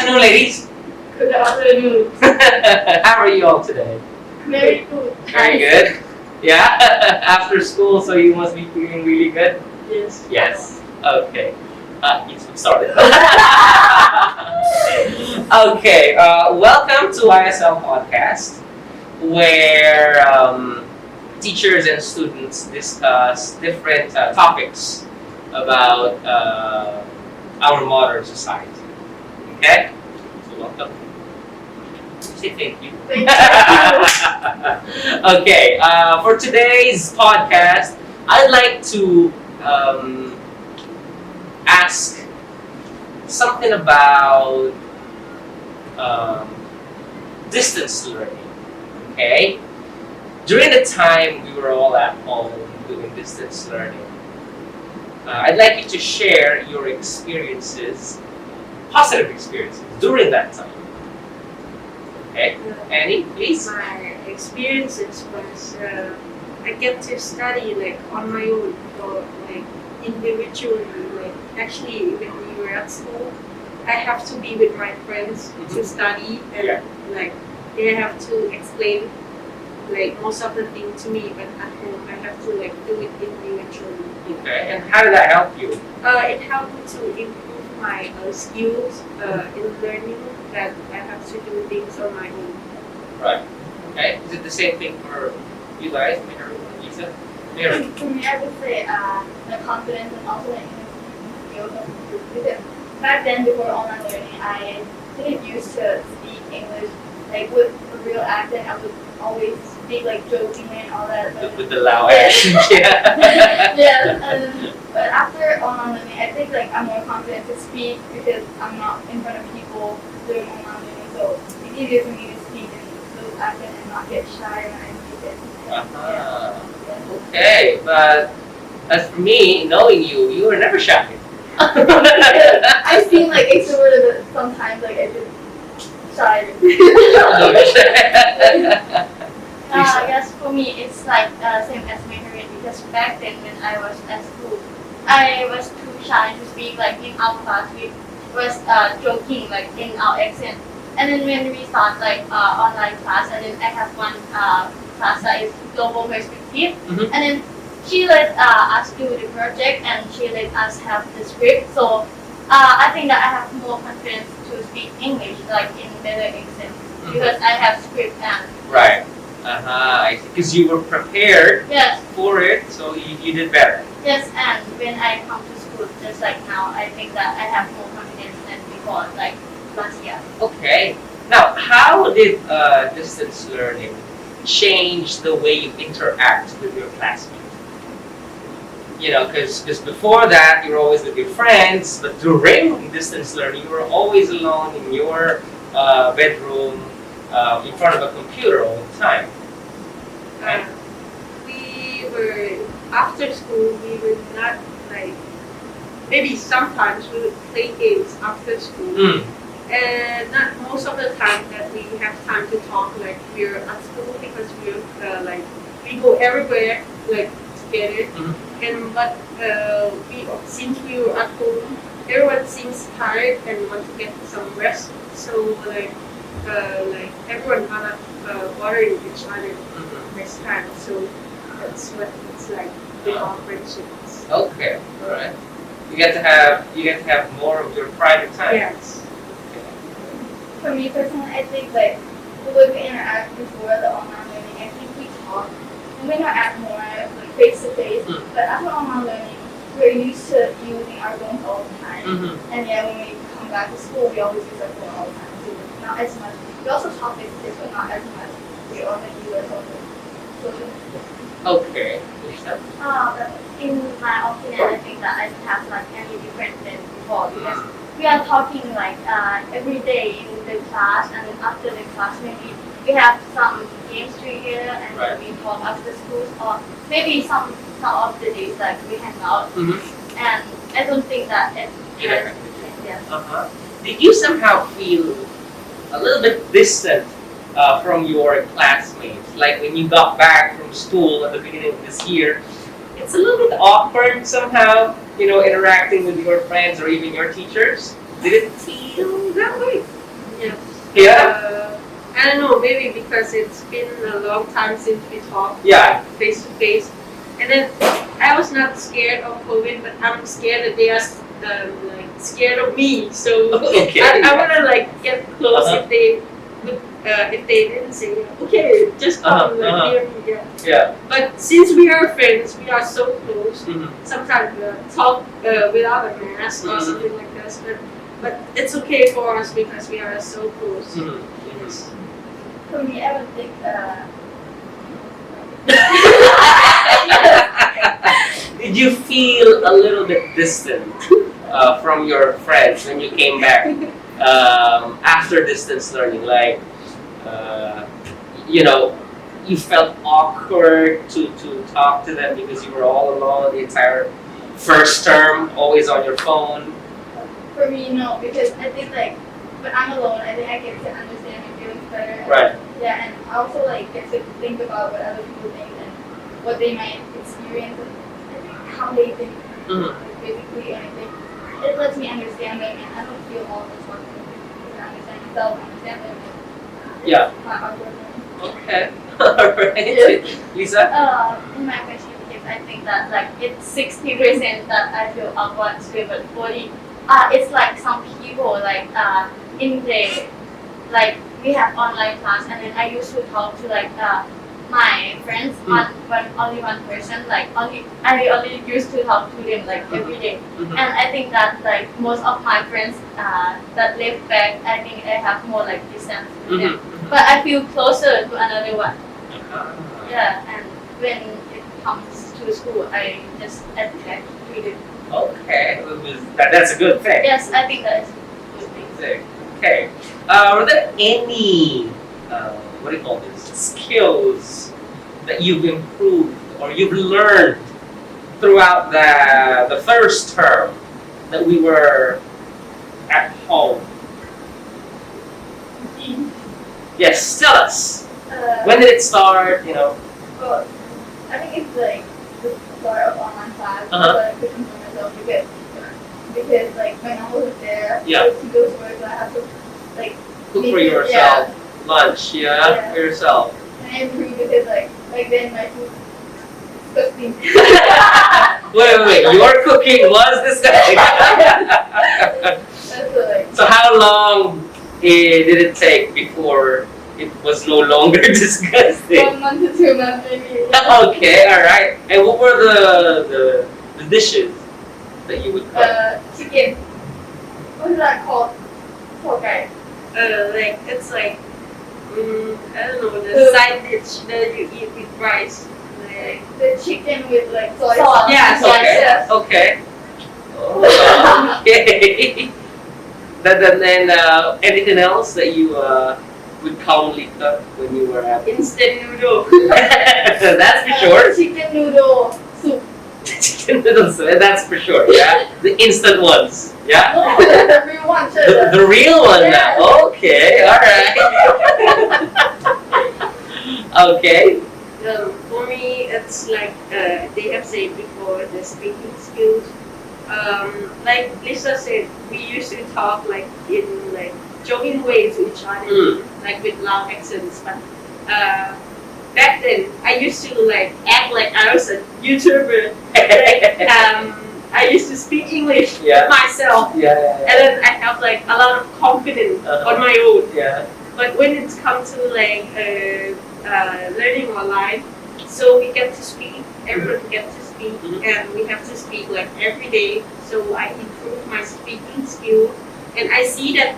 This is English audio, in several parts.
afternoon, ladies. Good afternoon. How are you all today? Very good. Very good. Yeah, after school, so you must be feeling really good. Yes. Yes. Okay. Yes, I'm sorry. Okay. Welcome to ISL podcast, where teachers and students discuss different topics about our modern society. Okay. So welcome. Say thank you. Thank you. Okay, for today's podcast, I'd like to ask something about distance learning. Okay, during the time we were all at home doing distance learning, I'd like you to share your experiences, positive experiences during that time. Okay, Annie, please. My experiences was I get to study like on my own or like individually. Like actually, when we were at school, I have to be with my friends to study, and like they have to explain like most of the thing to me. But at home, I have to like do it individually. Okay, and how did that help you? It helped me to improve my skills in learning that I have to do things on my own. Right. Okay. Is it the same thing for you guys, Mary and Lisa? Mary. For me, I would say the confidence and also the English skills. Because back then, before online learning, I didn't used to speak English like with a real accent. I would always speak like jokingly and all that. But With the Lao accent, yeah. yeah, but after online learning, I think like I'm more confident to speak because I'm not in front of people doing online learning. So it's easier for me to speak in those accent and not get shy when I speak it. Okay, but as for me, knowing you, you were never shy. I seem like extroverted, but sometimes like I just shy. I guess for me it's like same as Mandarin because back then when I was at school, I was too shy to speak like in our class. We was joking like in our accent, and then when we start like online class, and then I have one class that is global perspective, and then she let us do the project and she let us have the script. So I think that I have more confidence to speak English like in better accent because I have script and Right. I see. Because you were prepared yes. for it, so you did better. Yes, and when I come to school, just like now, I think that I have more confidence than before, like last year. Okay. Now, how did distance learning change the way you interact with your classmates? You know, because before that, you were always with your friends, but during distance learning, you were always alone in your bedroom, in front of a computer all the time. We were after school. We were not like maybe sometimes we would play games after school, and not most of the time that we have time to talk. Like we're at school because we're like we go everywhere like together. And but we since we were at home, everyone seems tired and want to get some rest. So like everyone not bothering each other this time. So that's what it's like with our friendships. Okay, all right. You get to have more of your private time. Yes. For me personally, I think like the way we interact before the online learning, I think we talk and we interact more like face to face. But after online learning, we're used to using our phones all the time. And yeah, when we come back to school, we always use our phone all the time. So not as much. We also talk face to face, but not as much. We only use our phone. Okay. But in my opinion, I think that I don't have like any different than before because we are talking like every day in the class, and then after the class maybe we have some games together and then we talk after school, or maybe some of the days like we hang out. And I don't think that it has Did you somehow feel a little bit distant from your classmates? Like when you got back from school at the beginning of this year, it's a little bit awkward somehow, you know, interacting with your friends or even your teachers. Did it feel that way? Yeah. I don't know, maybe because it's been a long time since we talked Yeah. face to face. And then I was not scared of COVID, but I'm scared that they are like scared of me. So Okay. I wanna like get close Uh-huh. if they didn't say okay, just come near me. Yeah. Yeah. But since we are friends, we are so close. Mhm. Sometimes we talk without a mask or something like this, but it's okay for us because we are so close. Mhm. Yes. For me, I would think Did you feel a little bit distant from your friends when you came back after distance learning? Like, uh, you know, you felt awkward to talk to them because you were all alone the entire first term, always on your phone. for me, no, because I think like when I'm alone, I think I get to understand my feelings better. Right. Yeah, and I also like get to think about what other people think and what they might experience and I think how they think Mhm. like, physically, and I think it lets me understand them and I don't feel all the responsibility because I understand myself, I understand them. It's Yeah. not awkward. Okay. Alright. Lisa? In my question, because I think that like it's 60% that I feel awkward to, but 40, it's like some people like in the like we have online class and then I used to talk to like my friends on only one person like I only used to talk to them like every day. Mhm. And I think that like most of my friends that live back, I think I have more like distance with them. Mhm. But I feel closer to another one. Ah. Yeah, and when it comes to school, I just attach to them. Okay. That's a good thing. Yes, I think that is a good thing. Okay. Are there any what do you call this skills that you've improved or you've learned throughout the first term that we were at home? Yes, tell us. When did it start? You know. Well, I think it's like the start of online class. Uh-huh. Like cooking for myself because like when I was there, Yeah. to go to work, I have to like Cook make for it- yourself. Lunch, yeah, Yeah. for yourself. And I improved because like then my food is disgusting. Wait. Your cooking was disgusting. That's like So how long did it take before it was no longer disgusting? 1 month to 2 months maybe. Okay, all right. And what were the dishes that you would cook? Chicken. What is that called? Okay. Like it's like I don't know the side dish that you eat with rice. Like The chicken with like soy Sauce. sauce. Yeah, sauce. Okay. yes. Okay. Oh, okay. Then anything else that you would commonly cook when you were at instant noodle. That's for sure. Chicken noodle soup. Chicken noodles, that's for sure. Yeah, the instant ones. Yeah, No, the real one. the real one Yes. now. Okay, all right. Okay. For me, it's like they have said before the speaking skills. Like Lisa said, we used to talk like in like joking way to each other, like with loud accents. But back then, I used to like act like I was a YouTuber. Like, I used to speak English Yeah. myself, Yeah. and then I have like a lot of confidence Uh-huh. on my own. Yeah. But when it's come to like learning online, so we get to speak, everyone gets to speak, Mhm. and we have to speak like every day. So I improve my speaking skill, and I see that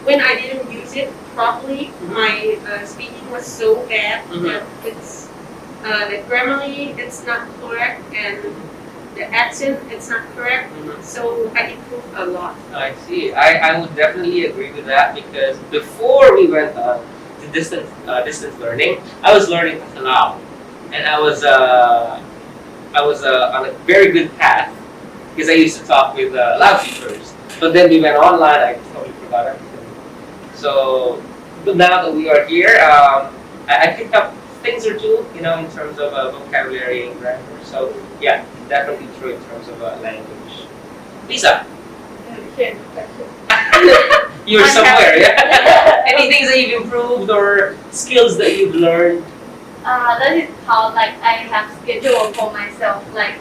when I didn't use it properly, Mhm. my speaking was so bad Mhm. that it's the grammarly it's not correct and the accent it's not correct. Mhm. So I improved a lot. I see. I would definitely agree with that because before we went to distance learning, I was learning Lao, and I was on a very good path because I used to talk with Lao first. But then we went online. I totally forgot everything. So, but now that we are here, I picked up things or two, you know, in terms of vocabulary and grammar. So yeah, definitely true in terms of language. Lisa. Question. You're I'm somewhere, happy. yeah. Any things that you've improved or skills that you've learned? That is how like I have schedule for myself. Like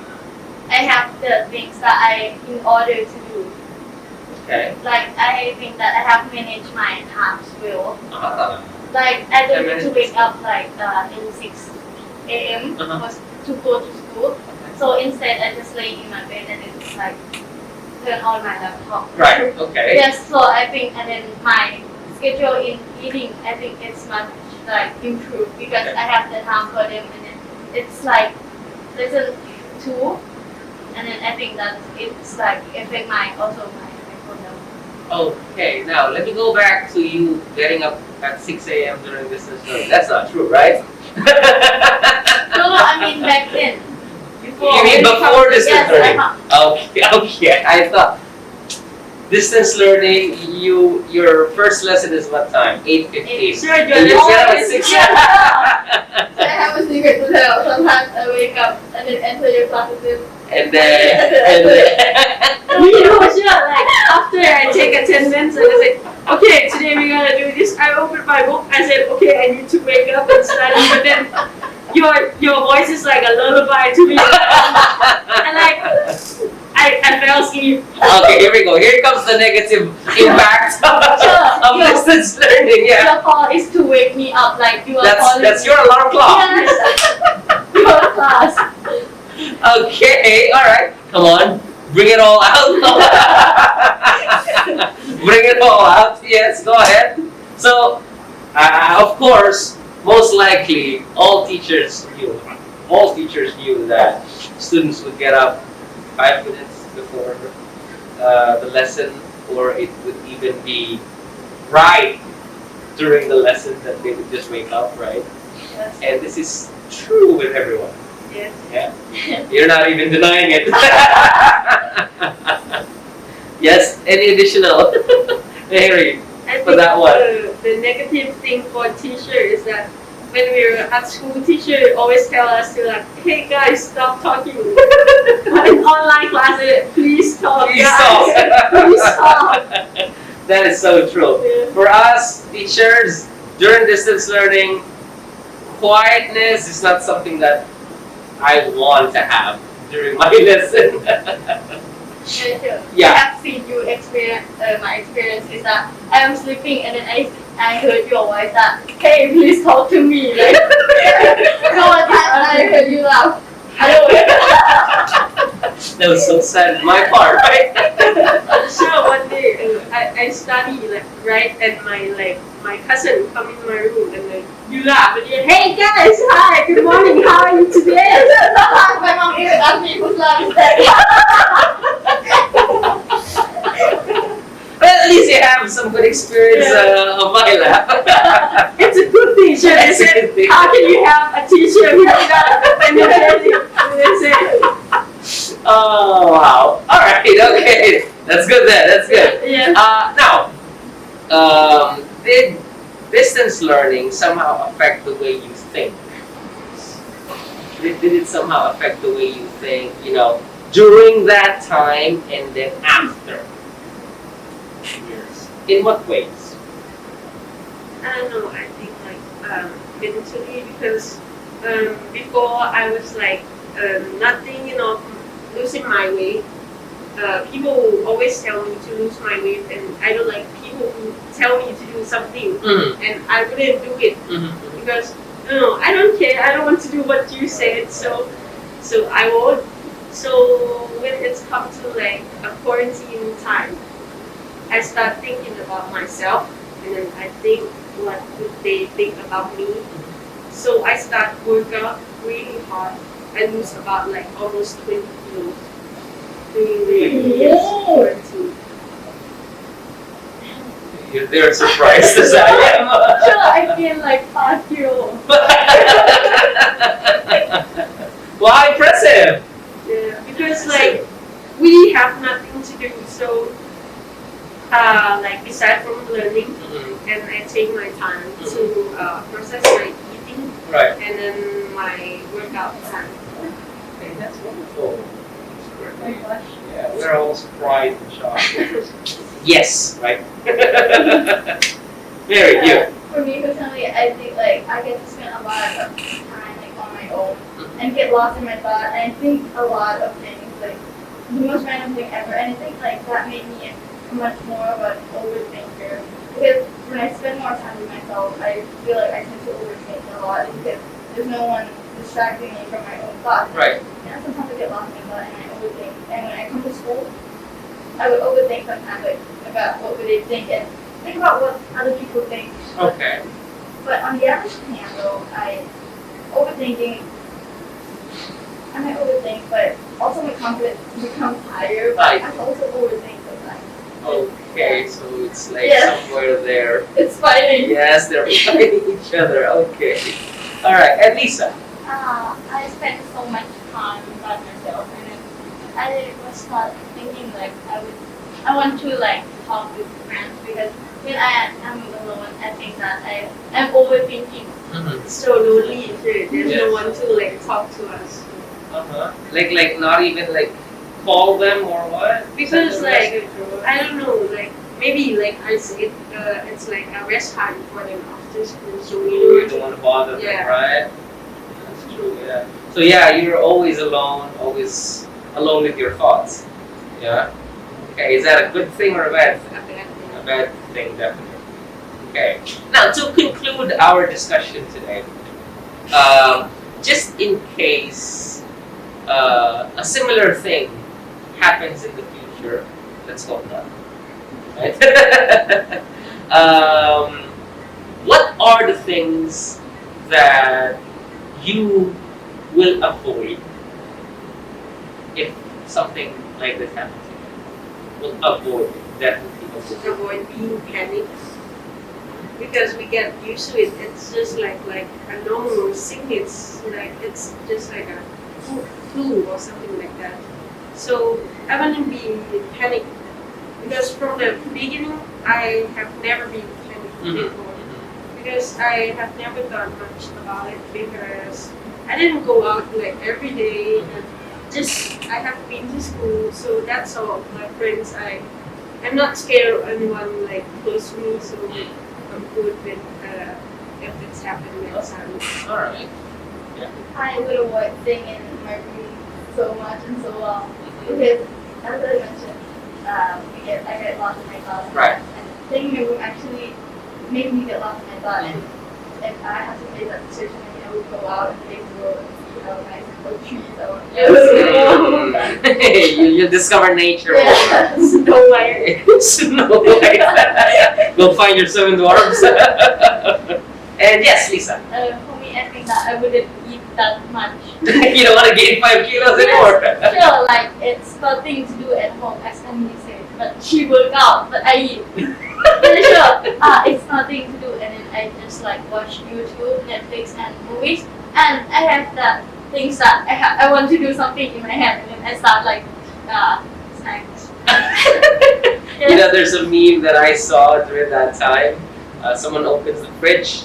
I have the things that I in order to do. Okay. Like I think that I have managed my tasks well. Ah. Like I don't Yeah, need to wake up like in 6 a.m. Uh-huh. to go to school. So instead I just lay in my bed and then just like turn on my laptop. Right. Okay. Yes, so I think and then my schedule in eating I think it's much like improved because Okay. I have the time for them and then it's like lesson 2 and then I think that it's like affect my also my mental health. Okay. Now let me go back to you getting up at 6 a.m. during distance learning. That's not true, right? No, I mean back then. Before. You mean before distance Yes, learning? Okay. Okay. I thought distance learning. Your first lesson is what time? 8:15. Sure, And you're you get up at always 6. So I have a secret to tell. Sometimes I wake up and then enter your classes. And then Me too, sure. Like after I take attendance and I say, okay, today we're gonna do this. I opened my book. I said, okay, I need to wake up and study. But then your voice is like a lullaby to me. And like I fell asleep. Okay, here we go. Here comes the negative impact of Your- distance learning. Yeah, Your call is to wake me up like you are calling. that's your alarm clock. Yes. Your class. Okay, all right. Come on, bring it all out. Bring it all out. Yes, go ahead. So, of course, most likely, all teachers knew that students would get up 5 minutes before the lesson, or it would even be right during the lesson that they would just wake up, right? Yes. And this is true with everyone. Yes. Yeah, you're not even denying it. Yes, any additional, Harry? I For that one. The negative thing for teacher is that when we were at school, teacher always tell us to like, hey guys, stop talking. But in online classes, please talk, Please guys. stop. Please stop. That is so true. Yeah. For us teachers, during distance learning, quietness is not something that I want to have during my lesson. Sure. Yeah. I have seen you experience. My experience is that I am sleeping and then I heard your voice that hey please talk to me like no one time I heard you laugh. I don't know. That was so sad on my part, right? So one day I study like right and my cousin come in my room and then you laugh and you hey guys, hi, good morning, how are you today? Sometimes my mom even asked me whose laugh is that. Well, at least you have some good experience of my laugh. It's a good thing, sure. They It's a said, good thing. how can you have a teacher who's not energetic? They said, Oh wow! All right, okay, that's good. That's good. yeah. Now, did distance learning somehow affect the way you think? Did it somehow affect the way you think? You know, during that time and then after years. In what ways? I don't know, I think like mentally because before I was like nothing, losing my weight. People always tell me to lose my weight and I don't like people who tell me to do something Mm-hmm. and I wouldn't do it Mm-hmm. because no, I don't care, I don't want to do what you said, so I won't. So when it's come to like a quarantine time, I start thinking about myself and then I think what would they think about me. So I start work out really hard. I lose about like almost 20 kilos during the quarantine. They're surprised as I am. Sure, I gained like 5 kilos. Wow, impressive! Yeah, because like we have nothing to do, so like aside from learning, Mhm. and I take my time to process my eating Right. and then my workout time. Hey, that's wonderful. Oh my gosh. Yeah, we're all surprised and shocked. Yes, right? Mary, you. For me personally, I think like I get to spend a lot of time like on my own and get lost in my thought and think a lot of things like the most random thing ever. And I think like that made me much more of an overthinker because when I spend more time with myself, I feel like I tend to overthink a lot because there's no one distracting me from my own thoughts. Right. And sometimes I get lost in my thought and I overthink. And when I come to school, I would overthink sometimes like about what would they think and think about what other people think. Okay. But on the other hand, though, overthinking. I might overthink, but also my confidence becomes higher. But I also overthink sometimes. Okay, so it's like Yes. somewhere there. It's fighting. Yes, they're fighting each other. Okay. All right, and Lisa. I spent so much time by myself, and then I was not thinking like I want to like talk with friends because when I am alone, I think that I am overthinking. So lonely, there's Yes. no one to like talk to us. Like not even like call them or what? Because Send a like message or what? I don't know, like maybe like it's like a rest time for them after school, so You don't want to bother Yeah. them, right? That's true. Yeah. So yeah, you're always alone with your thoughts. Yeah. Okay. Is that a good thing or a bad thing? A bad thing, definitely. Okay. Now, to conclude our discussion today, just in case a similar thing happens in the future, let's hope not. Right? What are the things that you will avoid if something like this happens? Will avoid it, definitely avoid. avoid being panicked because we get used to it. It's just like a normal sickness, like it's just like a flu or something like that. So I wouldn't be panicked because from the beginning I have never been panicked before because I have never done much about it because I didn't go out like every day and just I have been to school, so that's all. My friends, I'm not scared of anyone like close to me, so I'm good with if it's happened next time. All right. I would avoid staying in my room so much and so long because, as I mentioned, I get lost in my thoughts. Right. And staying in my room actually made me get lost in my thoughts. And if I have to face that situation, I would go out and face the world and see how nice the trees are. You discover nature. Yeah. Snow White. Snow White. Go find your seven dwarfs. And yes, Lisa. For me, I think that I wouldn't eat that much. You don't want to gain 5 kilos anymore. Sure, like it's nothing to do at home, as Emily said. But she work out, but I eat. Yeah, sure. It's nothing to do, and then I just like watch YouTube, Netflix, and movies. And I have the things that I want to do something in my head, and then I start like snacks. You know, there's a meme that I saw during that time. Someone opens the fridge.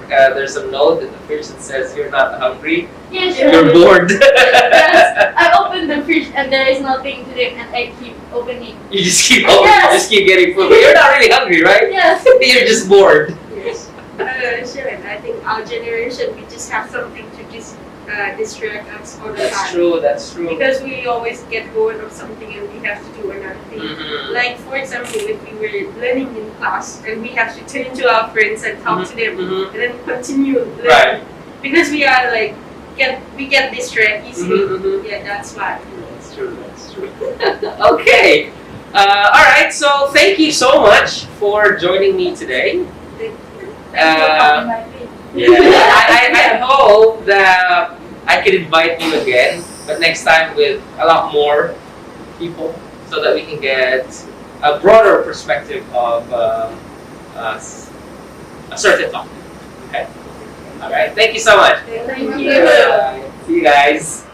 There's a note in the fridge that says, "You're not hungry. Yeah, sure. You're bored." Yes, I open the fridge and there is nothing to do, and I keep opening. You just keep opening. Yes. You just keep getting food. But you're not really hungry, right? Yes. You're just bored. Yes. Sure, and I think our generation, we just have something to just distract us all the That's time. true. That's true. Because we always get bored of something and we have to do another thing. Like, for example, if we were learning in class and we have to turn to our friends and talk to them and then continue learning. Right. Because we are like, we get distracted easily. Yeah, that's why. That's true. That's true. Okay. All right. So thank you so much for joining me today. Thanks for coming my way. Yeah. I hope that I can invite you again, but next time with a lot more people, so that we can get a broader perspective of a certain topic. Okay. All right. Thank you so much. Thank you. you. See you guys.